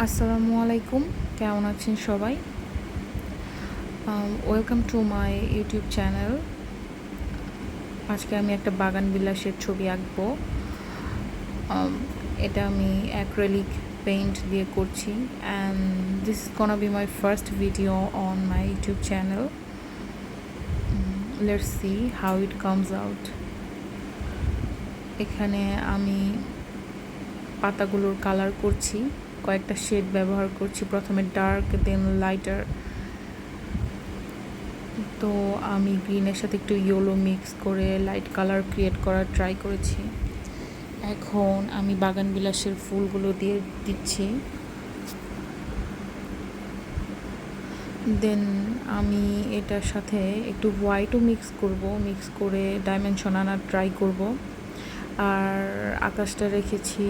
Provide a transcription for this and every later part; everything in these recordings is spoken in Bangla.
আসসালামু আলাইকুম, কেমন আছেন সবাই? Welcome to my YouTube channel. আজকে আমি একটা বাগান বিলাসের ছবি আঁকবো। এটা আমি অ্যাক্রিলিক পেইন্ট দিয়ে করছি, and this is গনা B my first video on my YouTube channel. Let's see how it comes out. এখানে আমি পাতাগুলোর কালার করছি, কয়েকটা শেড ব্যবহার করছি, প্রথমে ডার্ক দেন লাইটার। তো আমি গ্রিনের সাথে একটু ইয়েলো মিক্স করে লাইট কালার ক্রিয়েট করার ট্রাই করেছি। এখন আমি বাগান বিলাসের ফুলগুলো দিয়ে দিচ্ছি। দেন আমি এটার সাথে একটু হোয়াইটও মিক্স করে ডাইমেনশন আনার ট্রাই করব। আর আকাশটা রেখেছি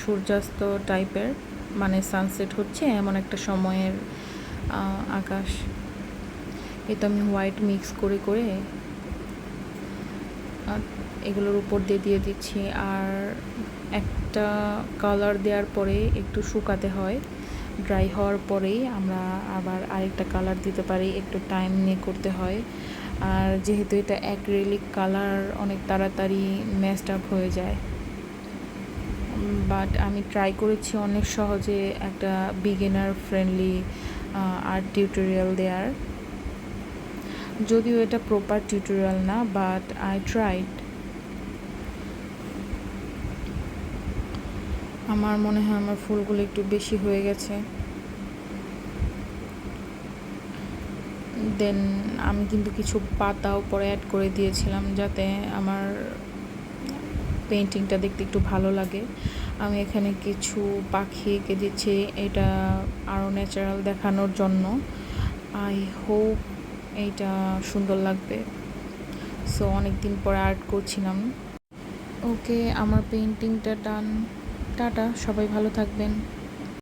সূর্যাস্ত টাইপের, মানে সানসেট হচ্ছে এমন একটা সময়ের আকাশ। এটা আমি হোয়াইট মিক্স করে এগুলোর উপর দিয়ে দিচ্ছি। আর একটা কালার দেওয়ার পরে একটু শুকাতে হয়, ড্রাই হওয়ার পরেই আমরা আবার আরেকটা কালার দিতে পারি, একটু টাইম নিয়ে করতে হয়। আর যেহেতু এটা অ্যাক্রিলিক কালার, অনেক তাড়াতাড়ি মেসড আপ হয়ে যায়। বাট আমি ট্রাই করেছি অনেক সহজে একটা বিগিনার ফ্রেন্ডলি আর্ট টিউটোরিয়াল দেওয়ার। যদিও এটা প্রপার টিউটোরিয়াল না, বাট আই ট্রাইড। আমার মনে হয় আমার ফুলগুলো একটু বেশি হয়ে গেছে। দেন আমি কিন্তু কিছু পাতাও পরে অ্যাড করে দিয়েছিলাম, যাতে আমার পেন্টিংটা দেখতে একটু ভালো লাগে। আমি এখানে কিছু পাখি এঁকে দিচ্ছি, এটা আরও ন্যাচারাল দেখানোর জন্য। আই হোপ এইটা সুন্দর লাগবে। সো অনেক দিন পরে আর্ট করছিলাম। ওকে, আমার পেন্টিংটা ডান। টাটা, সবাই ভালো থাকবেন।